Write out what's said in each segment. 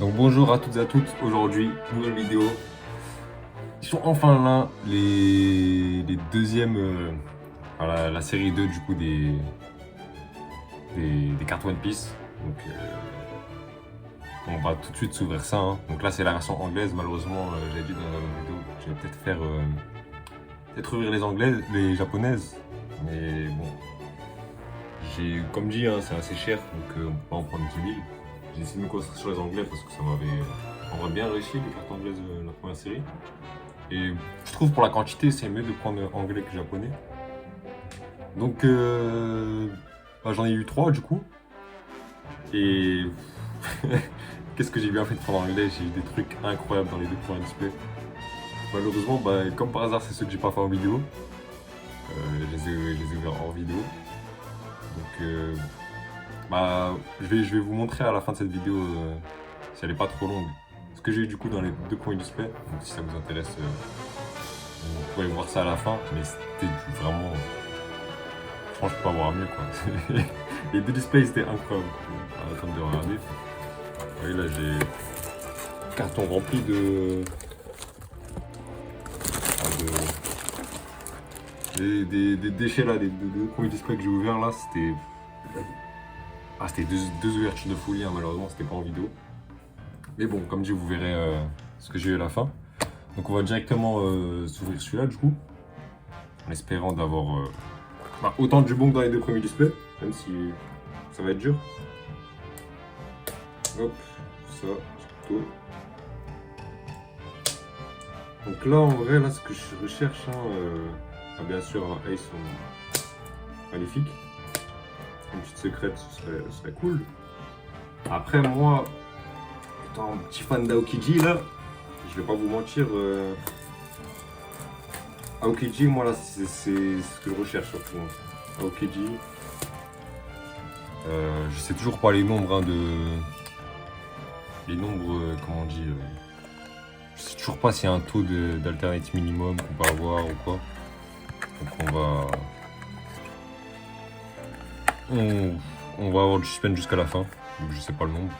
Donc bonjour à toutes et à toutes, aujourd'hui, nouvelle vidéo. Ils sont enfin là, les deuxièmes, voilà, la série 2 du coup des cartes One Piece. Donc on va tout de suite s'ouvrir ça, hein. Donc là c'est la version anglaise, malheureusement j'avais dit dans la vidéo que je vais peut-être faire, peut-être ouvrir les anglaises, les japonaises. Mais bon, j'ai, comme dit, hein, c'est assez cher, donc on peut pas en prendre 10 000. J'ai essayé de me concentrer sur les anglais parce que ça m'avait en vrai bien réussi les cartes anglaises de la première série. Et je trouve pour la quantité c'est mieux de prendre anglais que japonais. Donc bah, j'en ai eu 3 du coup. Et qu'est-ce que j'ai bien fait de prendre anglais, j'ai eu des trucs incroyables dans les deux premiers displays. Malheureusement, bah, comme par hasard c'est ceux que j'ai pas fait en vidéo. Je les ai ouverts hors vidéo. Donc bah, je vais vous montrer à la fin de cette vidéo, si elle est pas trop longue, ce que j'ai eu du coup dans les deux premiers displays. Donc si ça vous intéresse, vous pouvez voir ça à la fin. Mais c'était vraiment... Franchement, je peux pas voir mieux quoi. Les deux displays étaient incroyables. Attends de regarder. Vous voyez là, j'ai un carton rempli des déchets là, des deux premiers displays que j'ai ouverts là, c'était... Ah, c'était deux ouvertures de folie, hein, malheureusement, c'était pas en vidéo. Mais bon, comme dit, vous verrez ce que j'ai eu à la fin. Donc on va directement s'ouvrir celui-là du coup. En espérant d'avoir bah, autant du bon que dans les deux premiers displays, même si ça va être dur. Hop, ça, plutôt. Donc là, en vrai, là, ce que je recherche, hein, bien sûr, un Ace magnifique. Une petite secrète, ce serait cool. Après, moi, étant un petit fan d'Aokiji, là, je vais pas vous mentir, Aokiji, moi, là, c'est ce que je recherche surtout. Hein. Aokiji. Je sais toujours pas les nombres, hein, les nombres, comment on dit. Je sais toujours pas s'il y a un taux d'alternate minimum qu'on peut avoir ou quoi. Donc on va avoir du suspense jusqu'à la fin. Donc je sais pas le nombre.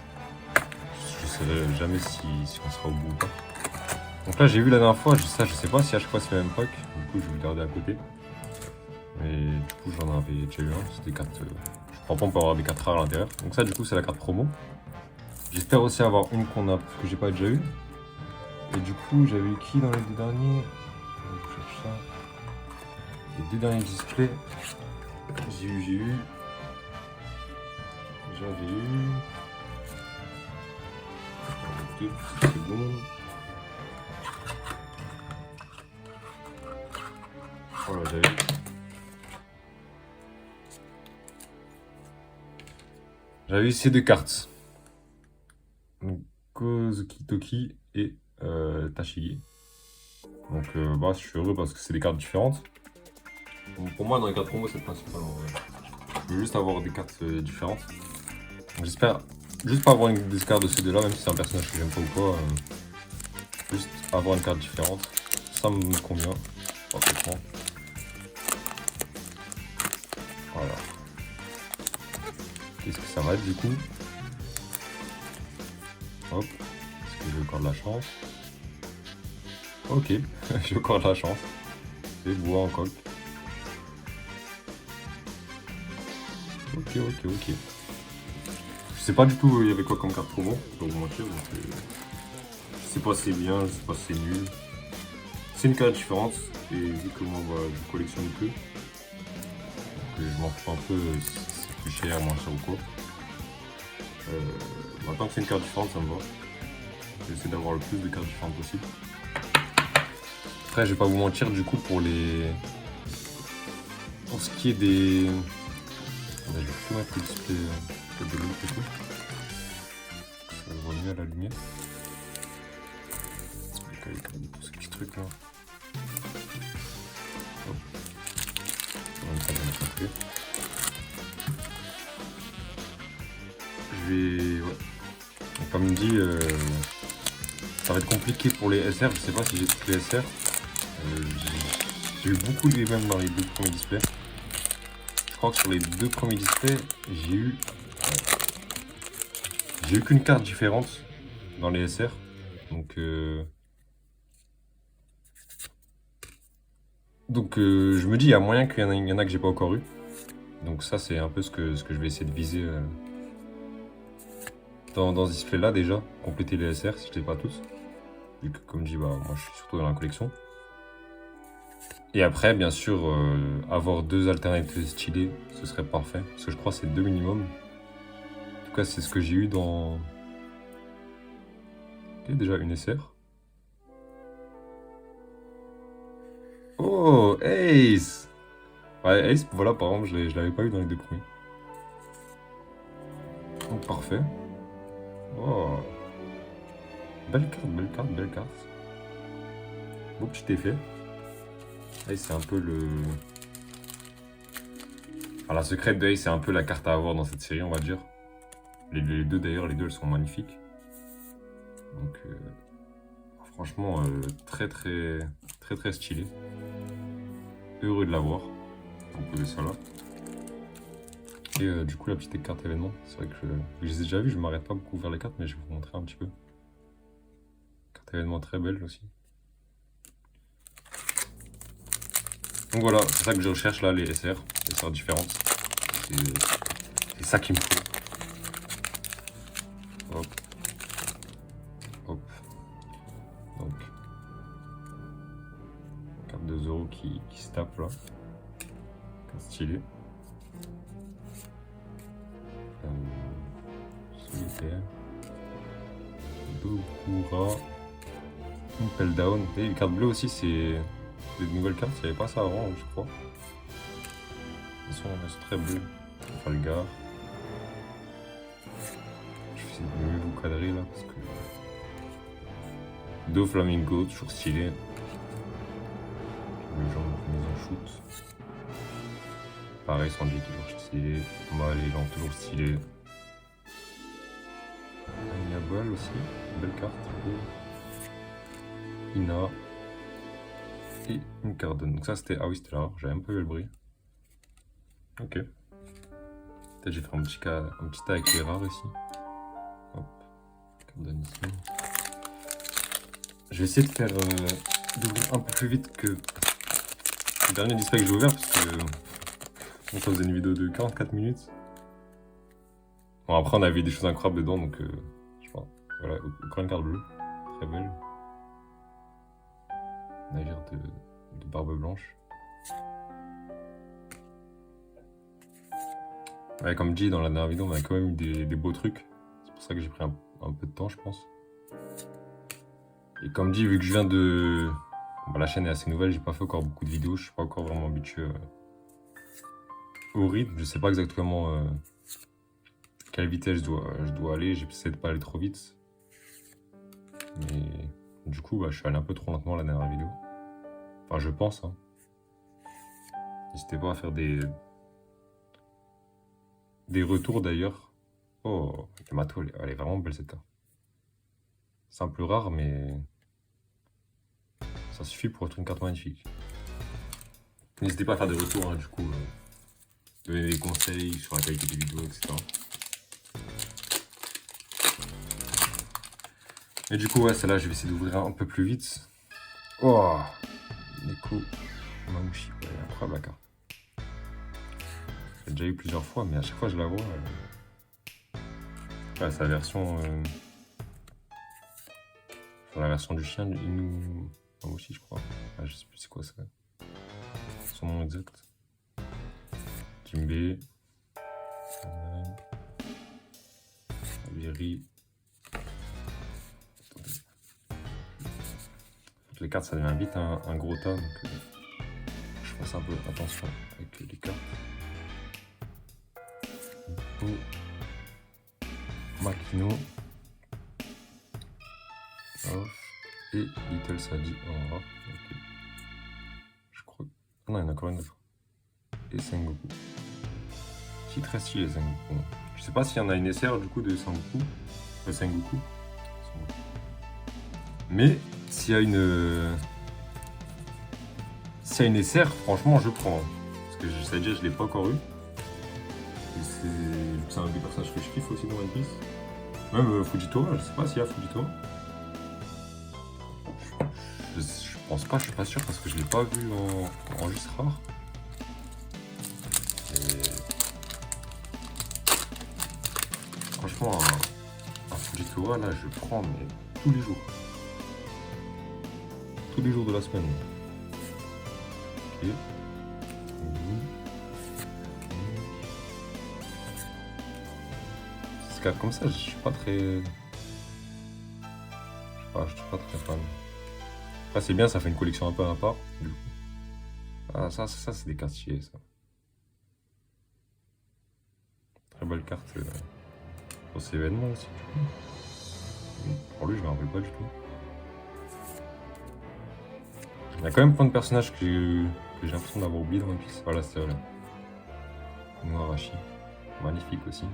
Je sais jamais si on sera au bout ou pas. Donc là j'ai vu la dernière fois, je sais pas si à chaque fois c'est le même pack. Du coup je vais le garder à côté. Mais du coup j'en avais déjà eu un. C'était 4. Je crois pas on peut avoir des 4 rares à l'intérieur. Donc ça du coup c'est la carte promo. J'espère aussi avoir une que j'ai pas déjà eu. Et du coup j'avais eu qui dans les deux derniers? Je cherche ça. Les deux derniers displays. J'avais eu... Deux petites secondes. Voilà, j'avais eu ces deux cartes. Donc, Kozuki Toki et Tashigi. Donc bah, je suis heureux parce que c'est des cartes différentes. Donc, pour moi, dans les cartes promo, c'est le principal en vrai. Je veux juste avoir des cartes différentes. J'espère juste pas avoir une discard de ces deux-là, même si c'est un personnage que j'aime pas ou quoi. Juste avoir une carte différente. Ça me convient, parfaitement. Voilà. Qu'est-ce que ça va être du coup? Hop. Est-ce que j'ai encore de la chance? Ok, j'ai encore de la chance. C'est bois en coque. Ok. Je sais pas du tout il y avait quoi comme carte promo, pour vous mentir. Je sais pas si c'est bien, je sais pas si c'est nul. C'est une carte différente, et vu que moi bah, je collectionne peu, donc, je m'en fous un peu si c'est plus cher, moins cher ou quoi. Tant que c'est une carte différente, ça me va. J'essaie d'avoir le plus de cartes différentes possible. Après, je vais pas vous mentir, du coup, pour ce qui est des... Je vais plutôt mettre le display de l'autre côté. Ça va mieux à la lumière. Je vais caler pour ce petit truc là. Hop. On va mettre un peu. Je vais... Ouais. Donc, comme dit, ça va être compliqué pour les SR. Je sais pas si j'ai toutes les SR. J'ai eu beaucoup de même dans les deux premiers displays. Je crois que sur les deux premiers displays, j'ai eu qu'une carte différente. dans les SR. Donc, je me dis, il y a moyen qu'il y en a que j'ai pas encore eu. Donc ça, c'est un peu ce que je vais essayer de viser dans ce display-là déjà. Compléter les SR si je les ai pas tous. Vu que, comme je dis, moi, je suis surtout dans la collection. Et après, bien sûr, avoir 2 alternatives stylées, ce serait parfait. Parce que je crois que c'est 2 minimum. En tout cas, c'est ce que j'ai eu dans... Ok, déjà une SR. Oh, Ace! Ouais, Ace, voilà, par exemple, je l'avais pas eu dans les 2 premiers. Donc, parfait. Oh. Belle carte, belle carte, belle carte. Beau petit effet. Ace, c'est un peu le... Enfin, la secrète de Ace, c'est un peu la carte à avoir dans cette série, on va dire. Les deux, d'ailleurs, les deux, elles sont magnifiques. Donc, franchement, très stylé. Heureux de l'avoir. On peut poser ça là. Et du coup, la petite carte événement, c'est vrai que je les ai déjà vues, je m'arrête pas beaucoup vers les cartes, mais je vais vous montrer un petit peu. Carte événement très belle aussi. Donc voilà, c'est ça que je recherche là, les SR différentes. C'est ça qu'il me faut. Hop. Hop. Donc, carte de Zoro qui se tape là. Carte stylée. Solitaire. Dokura. Impel Down. Et les cartes bleues aussi, c'est des nouvelles cartes, il n'y avait pas ça avant, je crois. Elles sont très bleues. Falgar. Je vais essayer de mieux vous cadrer là parce que. Do Flamingo, toujours stylé. Le genre de mise en shoot. Pareil, Sanji toujours stylé. Malélan toujours stylé. Ball aussi, belle carte. Ina. Et une Cardone. Donc ça c'était. Ah oui, c'était là, j'avais un peu vu le bruit. Ok. Peut-être j'ai fait un petit tas avec les rares ici. Hop. Cardone ici. Je vais essayer de faire d'ouvrir un peu plus vite que le dernier display que j'ai ouvert parce que bon, ça faisait une vidéo de 44 minutes. Bon après on avait des choses incroyables dedans donc je sais pas. Voilà, encore une carte bleue. Très belle. Navire de barbe blanche. Ouais, comme dit dans la dernière vidéo, on a quand même eu des beaux trucs. C'est pour ça que j'ai pris un peu de temps, je pense. Et comme dit, vu que je viens de... Bah, la chaîne est assez nouvelle, j'ai pas fait encore beaucoup de vidéos, je suis pas encore vraiment habitué au rythme. Je sais pas exactement quelle vitesse je dois aller, j'essaie de pas aller trop vite. Mais du coup, je suis allé un peu trop lentement la dernière vidéo. Enfin, je pense. Hein. N'hésitez pas à faire des retours d'ailleurs. Oh, Yamato, elle est vraiment belle cette carte. Simple rare, mais ça suffit pour être une carte magnifique. N'hésitez pas à faire des retours, hein, du coup. Donner des conseils sur la qualité des vidéos, etc. Et du coup, ouais, celle-là, je vais essayer d'ouvrir un peu plus vite. Oh, Neko Mamushi, ouais, incroyable la carte. J'ai déjà eu plusieurs fois, mais à chaque fois je la vois. Ouais, c'est la version. La version du chien, Inu Mamushi, je crois. Ah, je sais plus c'est quoi ça. Son nom exact. Jimbe. Viri. Les cartes, ça devient vite un gros tas, donc je fasse un peu attention avec les cartes. Makino. Et Little Sadi en rare. Okay. Je crois. Non, il y en a encore une autre. Et Sengoku. Si, très stylé Sengoku. Je sais pas s'il y en a une SR du coup de Sengoku. Sengoku. Mais s'il y a une. S'il y a une SR, franchement, je prends. Parce que je sais déjà, je l'ai pas encore eu. C'est un des personnages que je kiffe aussi dans One Piece. Même Fujitora, je sais pas s'il y a Fujitora. Je pense pas, je suis pas sûr parce que je l'ai pas vu en registre rare. Et franchement, un Fujitora là, je prends mais tous les jours. Tous les jours de la semaine. Ok. Ces cartes comme ça, je suis pas très. Je suis pas très fan. Après, c'est bien, ça fait une collection un peu à part, du coup. Ah, ça c'est des cartes stylées, ça. Très belle carte pour ces événements aussi. Pour lui, je me rappelle pas du tout. Il y a quand même plein de personnages que j'ai l'impression d'avoir oublié dans One Piece. Voilà, c'est vrai. Noarashi. Magnifique aussi.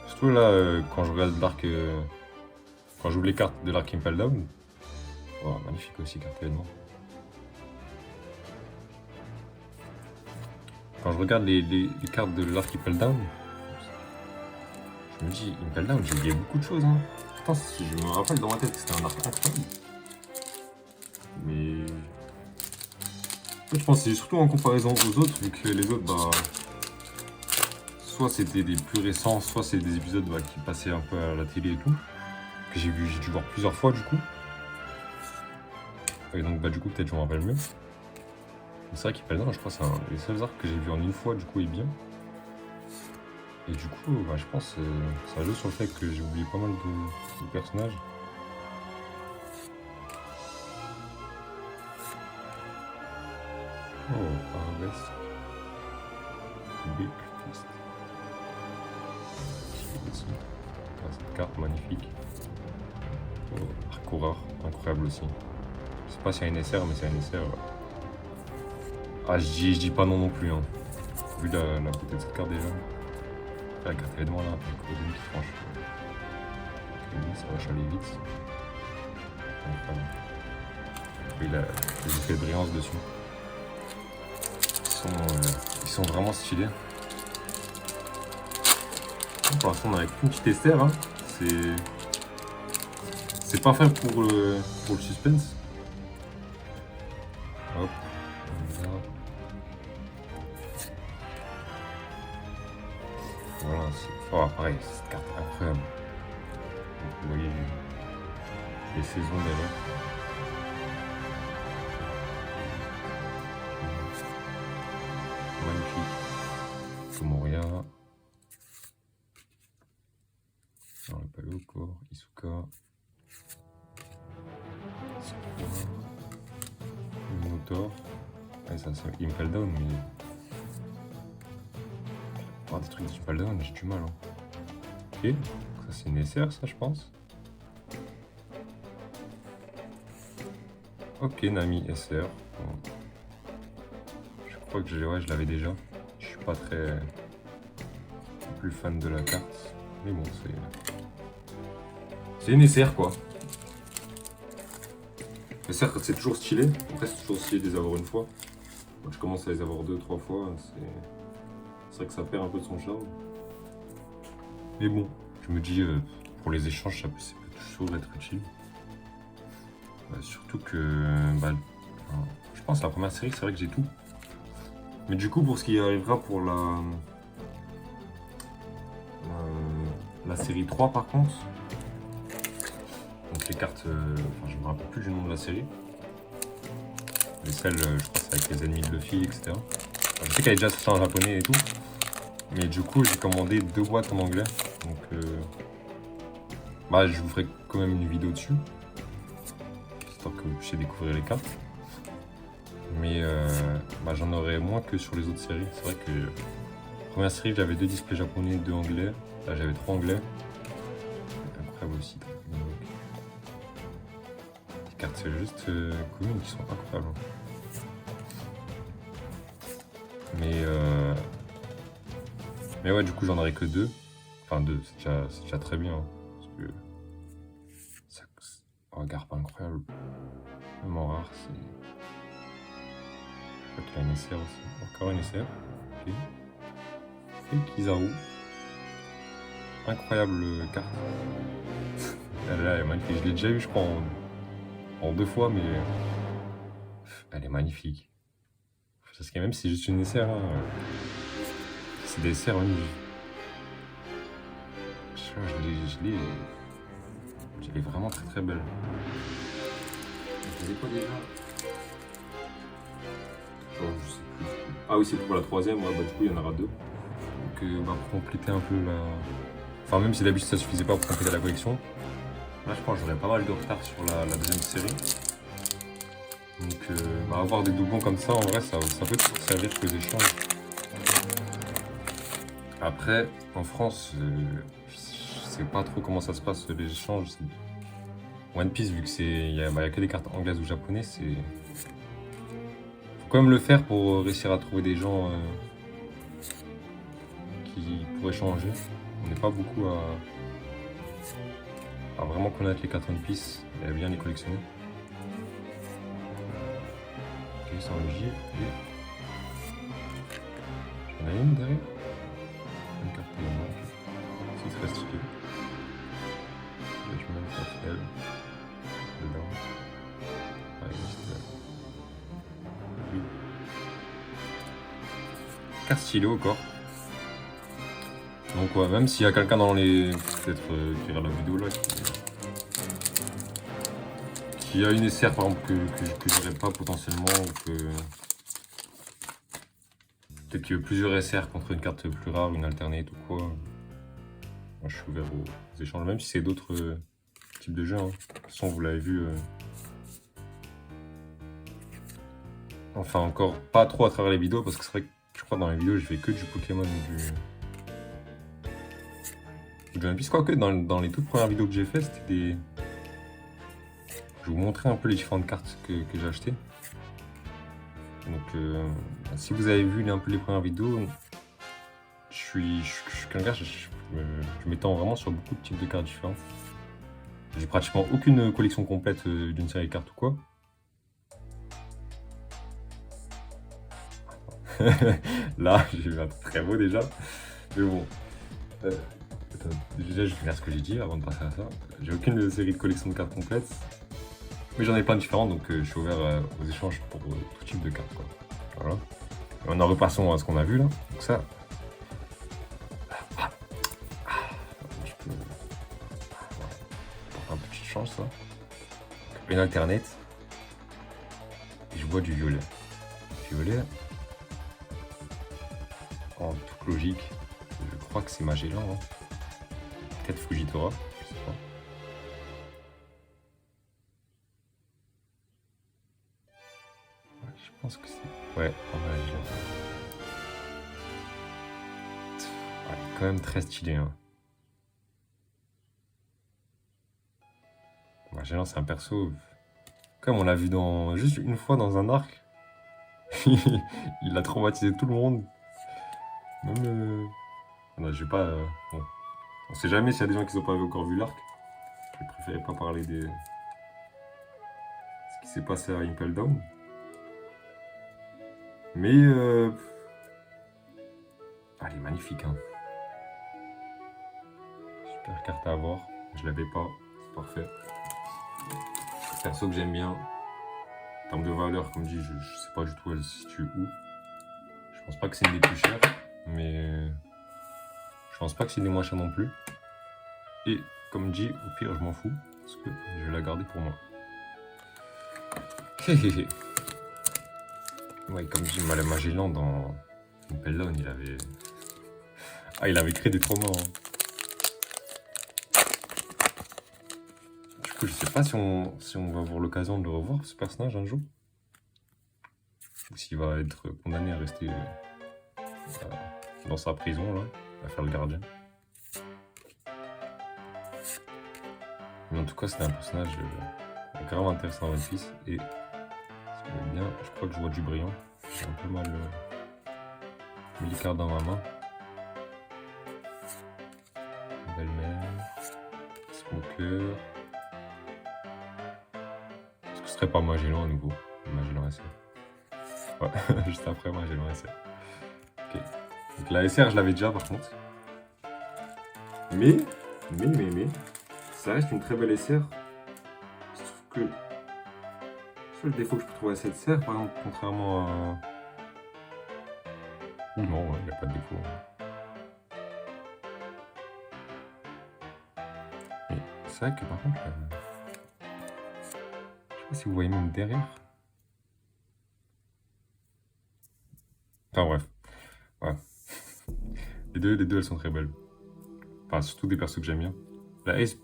Surtout là, quand je regarde l'arc. Quand j'ouvre les cartes de l'arc Impel Down. Wow, magnifique aussi, carte événement. Quand je regarde les cartes de l'arc Impel Down, je me dis, Impel Down, j'ai oublié beaucoup de choses. Hein. Putain, si je me rappelle dans ma tête, c'était un arc incroyable. Mais. En fait, je pense que c'est surtout en comparaison aux autres, vu que les autres, bah. Soit c'était des plus récents, soit c'est des épisodes bah, qui passaient un peu à la télé et tout. Que j'ai dû voir plusieurs fois du coup. Et donc, bah, du coup, peut-être je me rappelle mieux. C'est vrai qu'Impel Down, je crois que c'est un des seuls arcs que j'ai vu en une fois, du coup, et bien. Et du coup, bah, je pense que ça joue sur le fait que j'ai oublié pas mal de personnages. Oh, Arabesque. Big Fist. Cette carte magnifique. Oh, Arcorar, incroyable aussi. Je sais pas si c'est un NSR, mais c'est un NSR. Ah, je dis pas non plus, hein. Vu la beauté de cette carte déjà. La carte événement là, avec Odin qui franche. Ok, ça va chaler vite. Il a des effets de brillance dessus. Ils sont vraiment stylés. Pour l'instant, on a qu'une petite Esther. Hein. C'est pas fait pour le suspense. Hop. Voilà, oh, pareil, cette carte incroyable. Donc, vous voyez les saisons déjà. Magnifique. Tomoria. Alors, le palais au corps, Isuka. Motor. Ouais, ça c'est Impel Down, mais. Oh, des trucs d'Impel Down, j'ai du mal. Hein. Ok, ça c'est une SR, ça je pense. Ok, Nami SR. Bon. Je crois que je l'avais déjà. Je suis pas très plus fan de la carte. Mais bon, c'est une SR quoi. SR, c'est toujours stylé. Après, c'est toujours stylé de les avoir une fois. Quand je commence à les avoir 2-3 fois, c'est vrai que ça perd un peu de son charme. Mais bon, je me dis, pour les échanges, ça peut toujours être utile. Bah, surtout que, bah, je pense que la première série, c'est vrai que j'ai tout. Mais du coup, pour ce qui arrivera pour la série 3, par contre, donc les cartes, enfin, je me rappelle plus du nom de la série. Mais celle, je crois que c'est avec les ennemis de Luffy, etc. Enfin, je sais qu'elle est déjà sortie en japonais et tout. Mais du coup, j'ai commandé 2 boîtes en anglais. Donc, bah, je vous ferai quand même une vidéo dessus. Histoire que vous puissiez découvrir les cartes. Mais bah, j'en aurai moins que sur les autres séries. C'est vrai que la première série, j'avais 2 displays japonais, 2 anglais. Là, j'avais 3 anglais. Incroyable aussi. Les cartes, c'est juste communes qui sont incroyables. Mais ouais, du coup, j'en aurai que 2. Enfin, 2, c'est déjà très bien. Hein, parce que regarde, pas incroyable. Même en rare, c'est. Je crois qu'il y a une SR aussi. Encore une SR. Ok. Et Kizaru. incroyable carte. Elle est magnifique. Je l'ai déjà eu, je crois, en 2 fois, mais elle est magnifique. Parce que même si c'est juste une SR, hein, c'est des SR, même. Je l'ai vraiment très très belle. Je quoi déjà? Oh, je sais plus. Ah oui, c'est pour la troisième, ouais, bah du coup il y en aura 2. Donc bah, pour compléter un peu la... Enfin même si d'habitude ça suffisait pas pour compléter la collection, là je pense que j'aurais pas mal de retard sur la deuxième série. Donc bah, avoir des doublons comme ça, en vrai ça peut toujours servir que des échanges. Après, en France, je sais pas trop comment ça se passe les échanges. One Piece, vu que y a que des cartes anglaises ou japonaises, c'est... Faut quand même le faire pour réussir à trouver des gens qui pourraient changer. On n'est pas beaucoup à vraiment connaître les cartes One Piece et à bien les collectionner. Ok, c'est un J. Et... j'en ai une derrière. Une carte élément. C'est très stylé. Je mets une carte L dedans. Ah, oui. Carte stylo encore. Donc ouais, même s'il y a quelqu'un dans les... peut-être qui regarde la vidéo là, qui a une SR par exemple que j'aurais pas potentiellement, ou que... peut-être qu'il y a plusieurs SR contre une carte plus rare, une alternate ou quoi. Moi je suis ouvert aux échanges, même si c'est d'autres types de jeux. Hein. De toute façon vous l'avez vu. Enfin encore pas trop à travers les vidéos, parce que c'est vrai que je crois que dans les vidéos je fais que du Pokémon ou du One Piece, quoique dans les toutes premières vidéos que j'ai fait, c'était des... Je vais vous montrer un peu les différentes cartes que j'ai achetées. Donc si vous avez vu un peu les premières vidéos, je suis quelqu'un, je m'étends vraiment sur beaucoup de types de cartes différents. J'ai pratiquement aucune collection complète d'une série de cartes ou quoi. Là, j'ai eu un très beau déjà. Mais bon. Déjà, je vais finir ce que j'ai dit avant de passer à ça. J'ai aucune série de collection de cartes complète. Mais j'en ai plein de différents, donc je suis ouvert aux échanges pour tout type de cartes. Quoi. Voilà. Et maintenant, repassons à ce qu'on a vu là. Donc ça. Je peux... un petit chance ça. Une alternate. Et je vois du violet. Violet. En toute logique, je crois que c'est Magellan. Hein. Peut-être Fujitora, je sais pas. Ouais, je pense que c'est... ouais, en Magellan. Ouais, quand même très stylé. Hein. Magellan, c'est un perso... Comme on l'a vu juste une fois dans un arc. Il a traumatisé tout le monde. Même... non, je vais pas... bon. On sait jamais s'il y a des gens qui n'ont pas encore vu l'arc. Je préférais pas parler de ce qui s'est passé à Impel Down. Mais elle est magnifique. Hein. Super carte à avoir. Je l'avais pas. C'est parfait. Perso que j'aime bien. En termes de valeur, comme dit, je sais pas du tout elle se situe où. Je pense pas que c'est une des plus chères. Mais je pense pas que c'est des moins chères non plus. Et comme dit, au pire, je m'en fous. Parce que je vais la garder pour moi. Hehehe. Ouais, comme dit Magellan dans Impel Down, il avait... ah, il avait créé des traumas. Hein. Du coup, je sais pas si on va avoir l'occasion de le revoir, ce personnage, un jour. Ou s'il va être condamné à rester dans sa prison, là, à faire le gardien. Mais en tout cas, c'était un personnage grave intéressant dans One Piece. Et bien, je crois que je vois du brillant. J'ai un peu mal mis les cartes dans ma main. Belle-mère. Smoker. Est-ce que ce serait pas Magellan à nouveau? Magellan SR. Ouais, juste après Magellan SR. Ok. Donc la SR, je l'avais déjà par contre. Mais, ça reste une très belle SR. Je trouve que le seul défaut que je peux trouver à cette SR, par exemple, contrairement à... Ou non, il n'y a pas de défaut. Mais c'est vrai que par contre, je sais pas si vous voyez même derrière. Enfin bref, voilà. Les deux, elles sont très belles. Enfin, surtout des persos que j'aime bien. La Ace,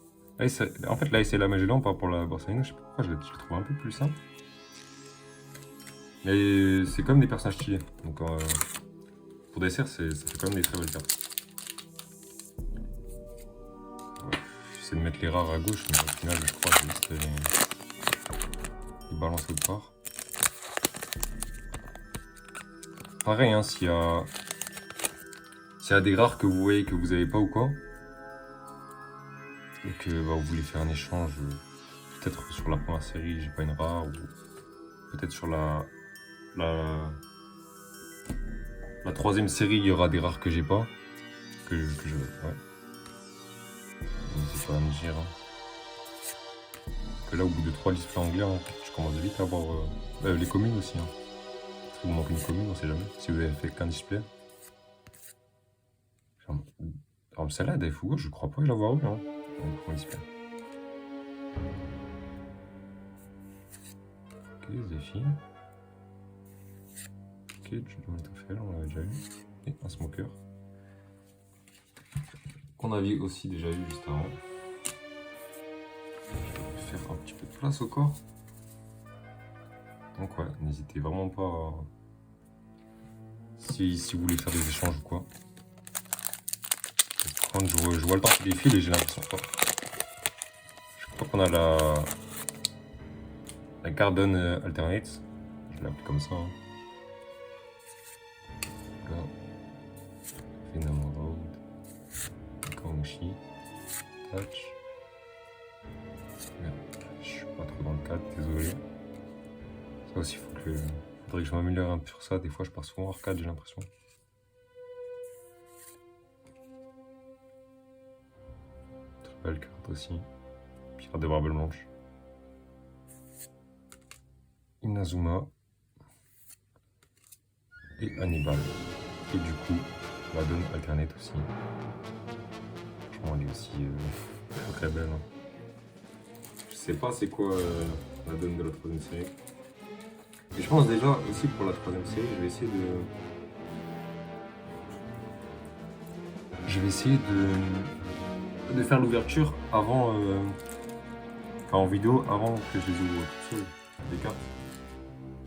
en fait, la Ace et la Magellan par rapport à la Borsalino, je sais pas pourquoi, je la trouve un peu plus simple. Mais c'est comme des personnages stylés. Donc pour dessert, ça fait quand même des très belles cartes. Ouais, j'essaie de mettre les rares à gauche, mais au final, je crois que je vais juste les balancer autre part. Pareil, hein, s'il y a des rares que vous voyez que vous n'avez pas ou quoi, et que vous voulez faire un échange, peut-être sur la première série, j'ai pas une rare, ou peut-être sur la troisième série, il y aura des rares que j'ai pas, ouais. N'hésitez pas à me dire. Hein. Que là, au bout de 3 displays anglais, hein, je commence vite à avoir les communes aussi. Hein. Si vous manquez une commune, on sait jamais. Si vous avez fait qu'un display. Alors, celle-là, des Fugo, je crois pas l'avoir eu. Hein. Donc, pour un display. Ok, Zephyr. Ok, tu dois tout faire, on l'avait déjà eu. Et un smoker. Qu'on avait aussi déjà eu juste avant. Je vais faire un petit peu de place au corps. Donc ouais, n'hésitez vraiment pas à... si vous voulez faire des échanges ou quoi. Quand je vois le temps qui défile et j'ai l'impression quoi. Je crois qu'on a la Garden Alternate. Je l'ai appelée comme ça. Hein. Là. Venom Road. Kamushi. Touch. Merde, je suis pas trop dans le cadre, désolé. Ça aussi, faudrait que je m'améliore un peu sur ça. Des fois, je pars souvent hors cadre, j'ai l'impression. Très belle carte aussi. Pirate des Barbes Blanches. Inazuma. Et Hannibal. Et du coup, la donne alternate aussi. Franchement, elle est aussi très belle. Hein. Je sais pas c'est quoi la donne de la troisième série. Et je pense déjà aussi pour la troisième série, je vais essayer de faire l'ouverture avant, enfin en vidéo, avant que je les ouvre toutes seules, les cartes.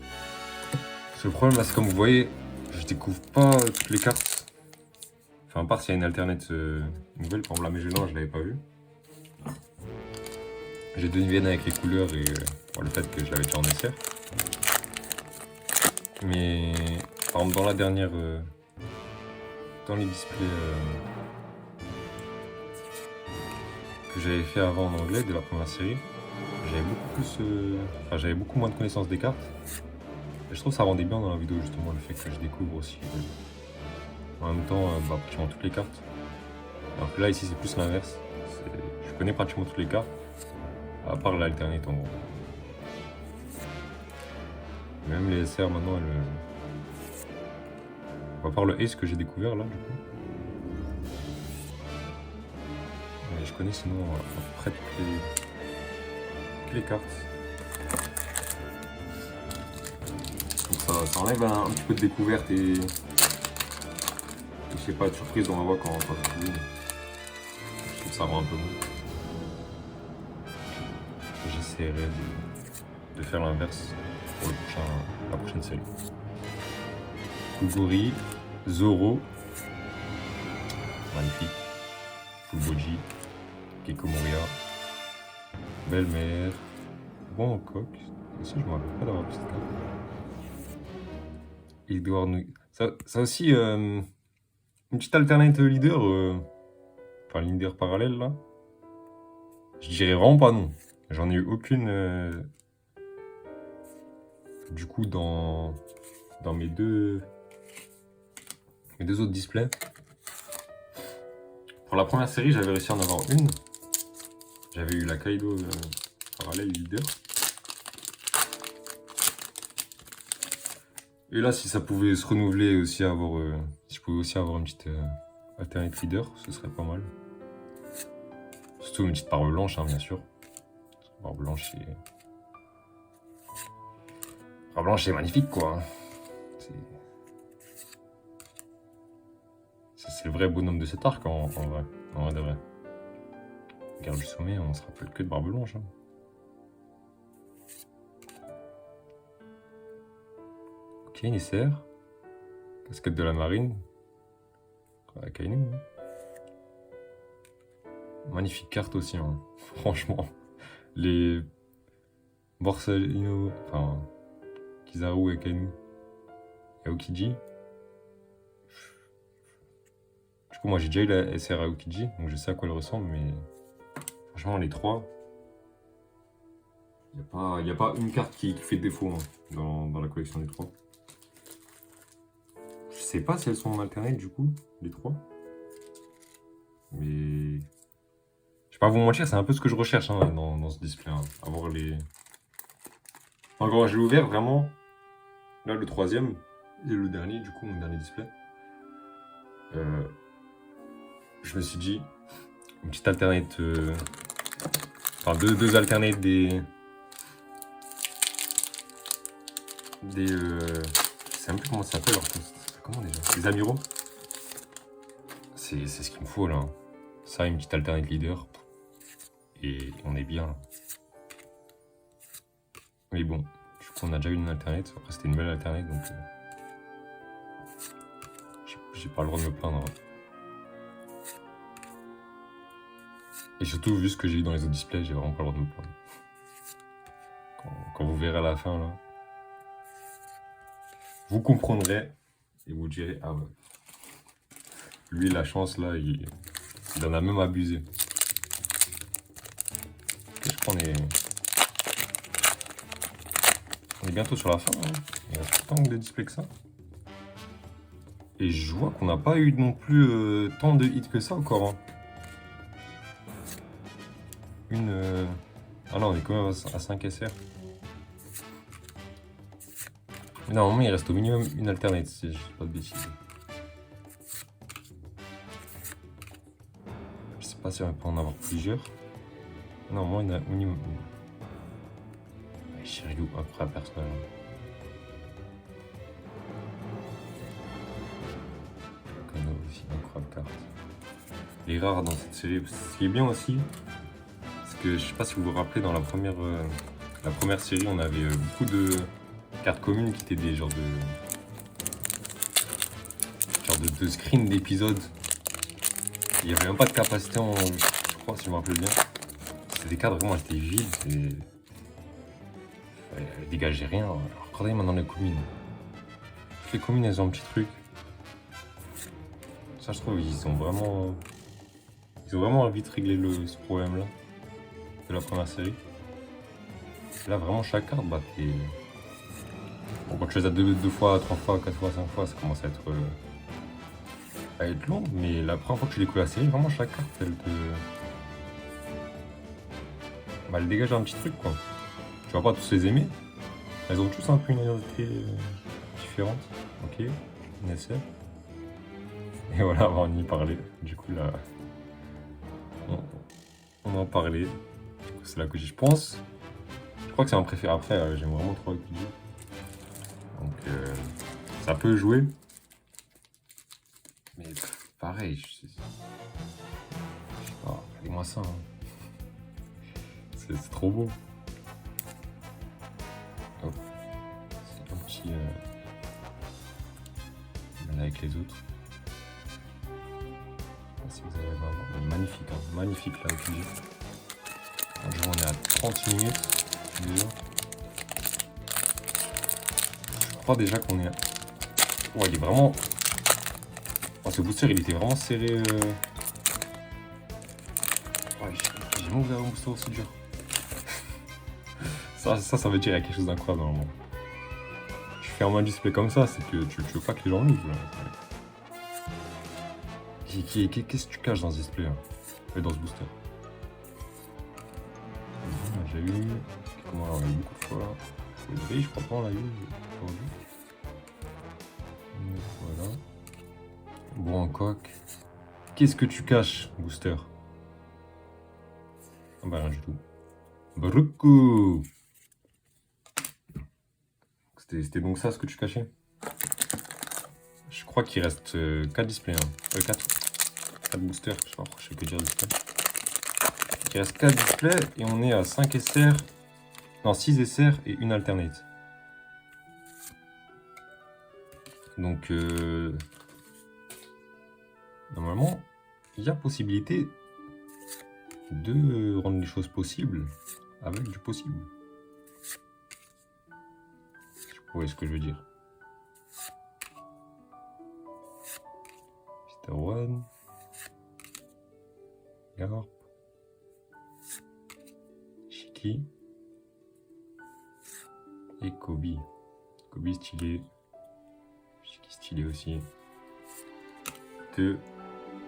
Parce que le problème là, c'est comme vous voyez, je découvre pas toutes les cartes. Enfin, à part s'il y a une alternate nouvelle, par exemple la Magellan, je l'avais pas vue. J'ai deviné avec les couleurs et le fait que je l'avais déjà en SR. Mais par exemple dans la dernière, dans les displays que j'avais fait avant en anglais de la première série, j'avais beaucoup plus, j'avais beaucoup moins de connaissances des cartes. Et je trouve que ça rendait bien dans la vidéo justement le fait que je découvre aussi en même temps pratiquement toutes les cartes. Alors que là ici c'est plus l'inverse. Je connais pratiquement toutes les cartes, à part l'alternate en gros. Même les SR maintenant, à part le Ace que j'ai découvert là du coup. Mais je connais sinon à peu près toutes les cartes. Donc ça enlève un petit peu de découverte et je sais pas, de surprise dans la voix quand on trouve. Je trouve que ça rend un peu bon. J'essaierai de faire l'inverse pour la prochaine série. Kuguri, Zoro, magnifique, Fuboji, Kikomoria, Belle-Mère, Bangkok, aussi je me rappelle pas d'avoir vu cette carte. Edouard Nouy. Ça aussi, une petite alternate leader, enfin leader parallèle là. Je dirais vraiment pas non. J'en ai eu aucune du coup dans mes deux autres displays. pour la première série, j'avais réussi à en avoir une. J'avais eu la Kaido parallèle leader. Et là, si ça pouvait se renouveler aussi, si je pouvais aussi avoir une petite alternate leader, ce serait pas mal. Surtout une petite barbe blanche, hein, bien sûr. Barbe blanche, c'est magnifique, quoi. C'est le vrai bonhomme de cet arc, en vrai. En vrai de vrai. Garde du sommet, on se rappelle que de barbe blanche. Hein. Ok, Nisser. Casquette de la marine. Akainu. Hein. Magnifique carte aussi, hein. Franchement. Les Borsalino, enfin Kizaru et Akainu et Aokiji. Du coup, moi j'ai déjà eu la SR Aokiji, donc je sais à quoi elle ressemble, mais franchement, les trois, il n'y a pas une carte qui fait défaut hein, dans la collection des trois. Je sais pas si elles sont en alternate du coup, les trois. Mais je vais pas vous mentir, c'est un peu ce que je recherche hein, dans ce display. Hein. Avoir les. Enfin, quand je l'ai ouvert, vraiment, là le troisième et le dernier, du coup, mon dernier display, je me suis dit, une petite alternate. Enfin, deux alternates des. Je sais même plus comment ça s'appelle leur poste. Comment déjà? Les amiraux. C'est ce qu'il me faut là. Ça, une petite alternate leader. Et on est bien là. Mais bon, du coup on a déjà eu une alternate. Après c'était une belle alternate donc j'ai pas le droit de me plaindre. Hein. Et surtout vu ce que j'ai eu dans les autres displays, j'ai vraiment pas le droit de me plaindre. Quand vous verrez à la fin là, vous comprendrez et vous direz ah ouais. Lui la chance là, il en a même abusé. Okay, je crois qu'on est bientôt sur la fin. Hein. Il reste tant de displays que ça. Et je vois qu'on n'a pas eu non plus tant de hits que ça encore. Hein. Ah non, on est quand même à 5 SR. Mais normalement, il reste au minimum une alternate, si je dis pas de bêtises. Je sais pas si on peut en avoir plusieurs. Normalement, il y en a au minimum une. Shiryu, incroyable personnage. Kano aussi, incroyable carte. Les rares dans cette série. Ce qui est bien aussi, c'est que je sais pas si vous vous rappelez, dans la première série, on avait beaucoup de cartes communes qui étaient des genres de screens d'épisodes. Il n'y avait même pas de capacité en. Je crois, si je me rappelle bien. C'était des cartes vraiment, elles étaient vides. Elles dégageaient rien. Alors, regardez maintenant les communes. Toutes les communes, elles ont un petit truc. Ça, je trouve, ils ont vraiment vite réglé ce problème-là. De la première série. Et là, vraiment, chaque carte, bah, t'es. Bon, quand tu les as 2 fois, 3 fois, 4 fois, 5 fois, ça commence à être long, mais la première fois que tu découvres la série, vraiment chaque carte, elle dégage un petit truc quoi. Tu vas pas tous les aimer, elles ont tous un peu une identité différente. Ok, nécessaire. Et voilà, on va en y parler. Du coup là, on en parlait. Du coup c'est là que je pense. Je crois que c'est un préféré. Après, j'aime vraiment trop Aokiji. Donc ça peut jouer. Mais pareil, je sais pas, regardez-moi ça. Hein. C'est trop beau. Hop. C'est un petit. Avec les autres. Je sais pas si vous allez voir. Magnifique, hein. Magnifique là, Aokiji. On est à 30 minutes. Déjà. Je crois déjà qu'on est. Ouais, il est vraiment. Oh, ce booster, il était vraiment serré. Ouais, j'ai jamais ouvert un booster aussi dur. ça veut dire qu'il y a quelque chose d'incroyable normalement. Je fais un display comme ça, c'est que tu veux pas que les gens l'ouvrent. Qu'est-ce que tu caches dans ce display hein? Dans ce booster? On a déjà eu. Comment on l'a eu beaucoup de fois là? Le gris, je crois pas, on l'a eu aujourd'hui. Voilà. Bon, en coque. Qu'est-ce que tu caches, booster? Ah bah rien du tout. Beaucoup. C'était donc ça ce que tu cachais? Je crois qu'il reste 4 displays. Hein. 4 boosters, je sais pas pourquoi je sais que dire display. Il reste 4 displays et on est à 5 SR. Non, 6 SR et une alternate. Donc, normalement, il y a possibilité de rendre les choses possibles avec du possible. Vous voyez ce que je veux dire. Mr. One. Garp. Shiki. Et Kobe. Kobe stylé. Shiki stylé aussi. 2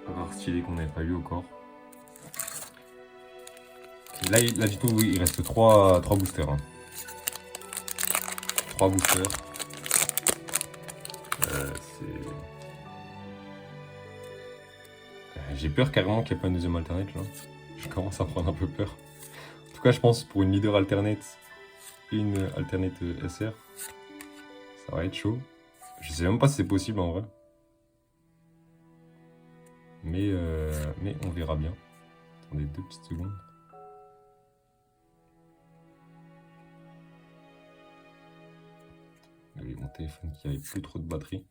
rares stylés qu'on n'avait pas eu encore. Et là, du tout, oui, il reste 3 boosters. Hein. 3 boosters. J'ai peur carrément qu'il n'y ait pas une deuxième alternate là. Je commence à prendre un peu peur. En tout cas, je pense pour une leader alternate et une alternate SR, ça va être chaud. Je sais même pas si c'est possible en vrai. Mais on verra bien. Attendez 2 petites secondes. Allez, mon téléphone qui avait plus trop de batterie.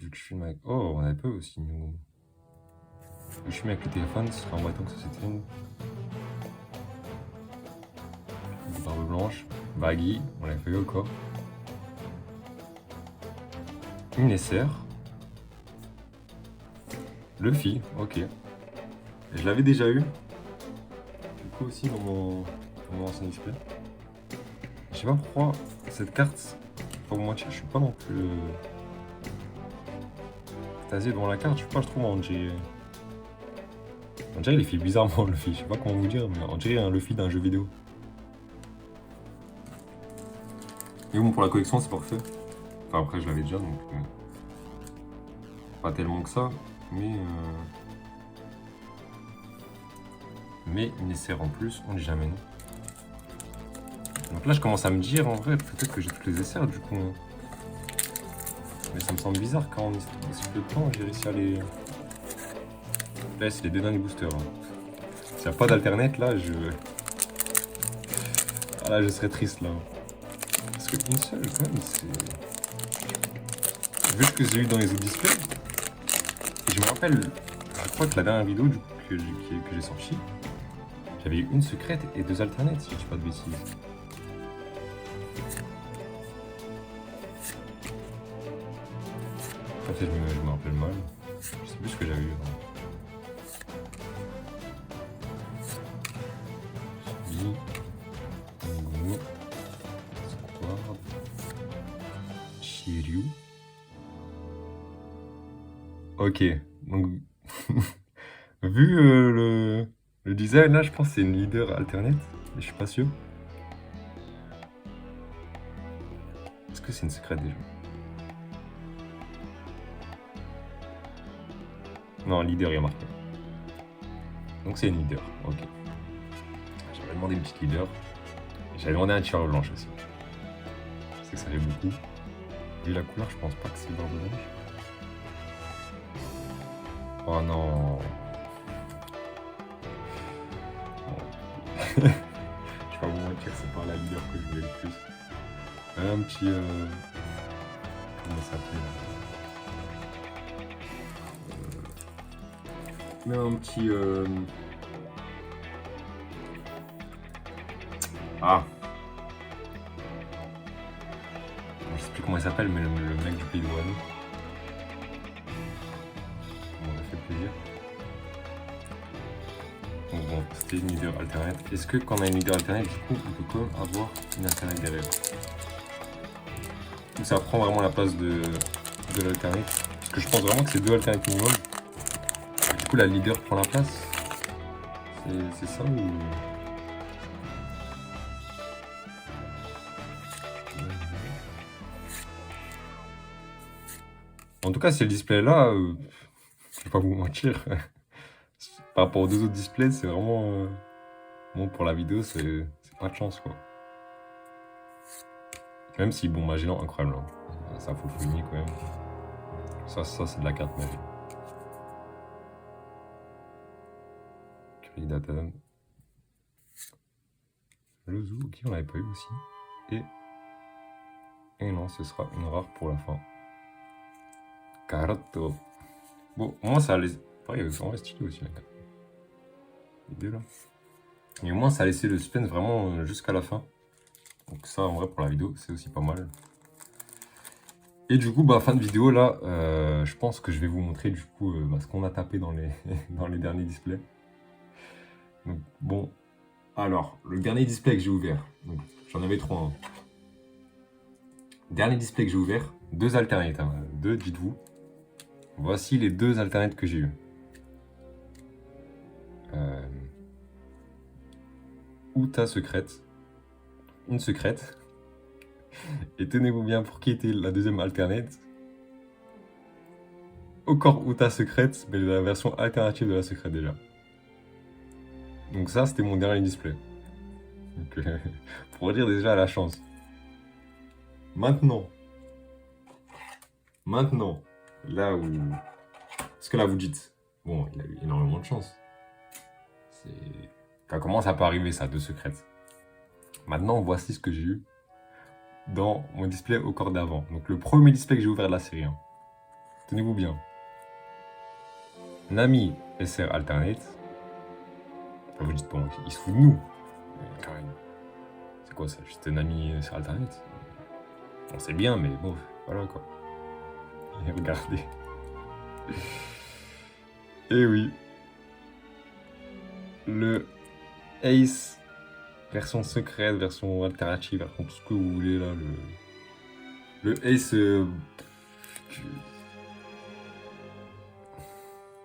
Vu que je filme avec... Oh, on a peu aussi, nous. Vu que je filme avec le téléphone, ce sera embêtant que ça s'éteigne. Barbe blanche. Baggy, on l'a fait encore. Une SR. Luffy, ok. Et je l'avais déjà eu. Du coup aussi dans mon ancien display. Je sais pas pourquoi cette carte, pour vous mentir, je suis pas non plus extasié devant la carte. Je sais pas, je trouve on dirait il fait bizarrement le Luffy. Je sais pas comment vous dire, mais on dirait un Luffy d'un jeu vidéo. Et bon, pour la collection, c'est parfait. Enfin, après, je l'avais déjà, donc pas tellement que ça, mais une SR en plus, on dit jamais non. Donc là, je commence à me dire, en vrai, peut-être que j'ai toutes les SR du coup. Mais ça me semble bizarre quand on est aussi peu de temps, j'ai réussi à les... Là, c'est les 2 derniers boosters. Hein. S'il n'y a pas d'alternate, là, ah, là, je serais triste, là. Parce qu'une seule, quand même, c'est... Vu ce que j'ai eu dans les autres displays, et je me rappelle, je crois que la dernière vidéo du coup, que j'ai sortie, j'avais eu une secrète et 2 alternates, si je dis pas de bêtises. En fait, je me rappelle mal. Je sais plus ce que j'avais eu. Shiryu. Ok, donc vu le design là, je pense que c'est une leader alternate, mais je suis pas sûr. Est-ce que c'est une secrète déjà? Non, leader il y a marqué. Donc c'est une leader, ok. J'avais demandé une petite leader. J'avais demandé un tireur blanche aussi. Je sais que ça fait beaucoup. Vu la couleur, je pense pas que c'est barbe blanche. Oh non. Je vais pas vous mentir, c'est pas la leader que je voulais le plus. Un petit... comment ça s'appelle? Mais un petit... Ah. Je sais plus comment il s'appelle, mais le mec du Pays de Wano. Ça m'aurait fait plaisir. Donc bon, c'était une leader alternate. Est-ce que quand on a une leader alternate, du coup, on peut quand même avoir une alternate derrière? Donc ça prend vraiment la place de l'alternate. que je pense vraiment que c'est 2 Alternate minimum. Et du coup, la leader prend la place. C'est ça ou... En tout cas, c'est le display là, je vais pas vous mentir. Par rapport aux 2 autres displays, c'est vraiment... bon, pour la vidéo, c'est pas de chance, quoi. Même si, bon, Magellan, incroyable. Hein. Ça, faut le souligner, quand même. Ça c'est de la carte magique. Curry Datum. Le Zoo, ok, on l'avait pas eu aussi. Et non, ce sera une rare pour la fin. Carotte. Bon, au moins ça a laissé... Pareil, ils sont stylés aussi, la carte. Les deux là. Et au moins ça a laissé le suspense vraiment jusqu'à la fin. Donc ça, en vrai, pour la vidéo, c'est aussi pas mal. Et du coup, bah, fin de vidéo, là, je pense que je vais vous montrer du coup ce qu'on a tapé dans les, dans les derniers displays. Donc, bon, alors, le dernier display que j'ai ouvert, j'en avais 3. Hein. Dernier display que j'ai ouvert, 2 alternates, hein, 2, dites-vous. Voici les 2 alternates que j'ai eu. Outa secrète, une secrète. Et tenez-vous bien pour qui était la deuxième alternate. Encore Outa secrète, mais la version alternative de la secrète déjà. Donc ça, c'était mon dernier display. Donc, pour dire déjà la chance. Maintenant, là où... Parce que là, vous dites, bon, il a eu énormément de chance. Comment ça peut arriver, ça, 2 secrètes? Maintenant, voici ce que j'ai eu dans mon display au corps d'avant. Donc, le premier display que j'ai ouvert de la série. Hein. Tenez-vous bien. Nami SR Alternate. Enfin, vous dites, bon, il se fout de nous. Quand même. C'est quoi ça? Juste Nami SR Alternate? On sait bien, mais bon, voilà quoi. Et regardez. Et oui. Le Ace, version secrète, version alternative, version tout ce que vous voulez là. Le Ace.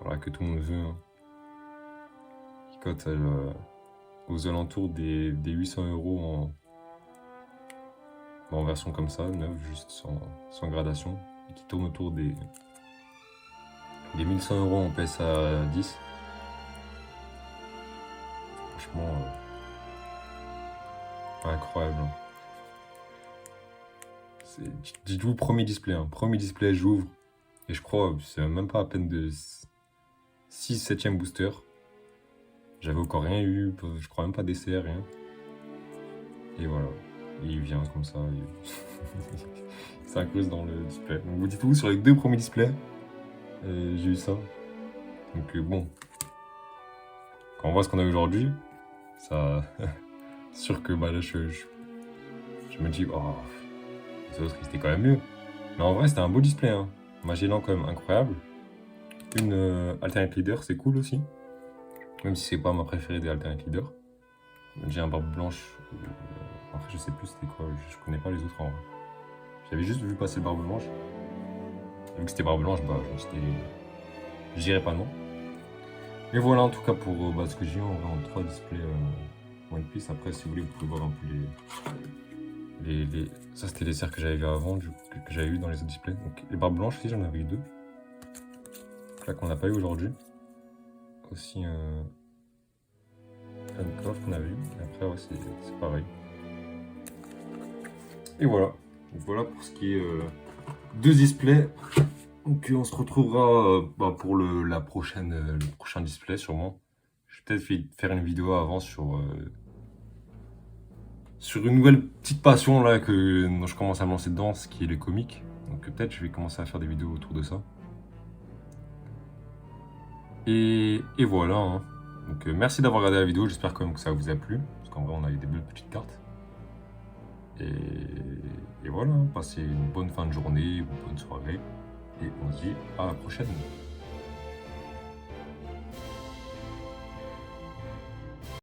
Voilà, que tout le monde veut. Hein. Qui cote aux alentours des 800 € en version comme ça, neuve, juste sans gradation. Et qui tourne autour des 1100 € en PSA 10. Franchement, incroyable. Hein. Dites-vous, premier display. Hein. Premier display, j'ouvre. Et je crois, c'est même pas à peine de 6-7e booster. J'avais encore rien eu, je crois même pas d'essai, rien. Et voilà. Et il vient comme ça. Il s'incruste dans le display. Donc vous dites-vous, sur les 2 premiers displays, j'ai eu ça. Donc bon. Quand on voit ce qu'on a aujourd'hui, ça... sûr que bah, là, je me dis, oh, les autres, c'était quand même mieux. Mais en vrai, c'était un beau display. Hein. Magellan, quand même, incroyable. Une alternate leader, c'est cool aussi. Même si c'est pas ma préférée des alternate leaders. J'ai un barbe blanche. Après, je sais plus c'était quoi. Je connais pas les autres en vrai. J'avais juste vu passer le barbe blanche. Et vu que c'était barbe blanche, bah, je me suis dit, je dirais pas non. Mais voilà, en tout cas, pour ce que j'ai eu en 3 displays One Piece. Après, si vous voulez, vous pouvez voir un peu les... Ça, c'était les serres que j'avais vu avant, que j'avais eu dans les autres displays. Donc, les barbes blanches aussi, j'en avais eu 2. Là, qu'on n'a pas eu aujourd'hui. Aussi un coffre qu'on avait eu. Et après, ouais, c'est pareil. Et voilà. Donc, voilà pour ce qui est 2 displays. Donc, on se retrouvera pour le prochain display, sûrement. Je vais peut-être faire une vidéo avant sur une nouvelle petite passion là dont je commence à me lancer dedans, ce qui est les comics. Donc peut-être je vais commencer à faire des vidéos autour de ça. Et voilà. Hein. Donc merci d'avoir regardé la vidéo, j'espère quand même que ça vous a plu. Parce qu'en vrai on a eu des belles petites cartes. Et voilà, hein. Passez une bonne fin de journée, une bonne soirée. Et on se dit à la prochaine.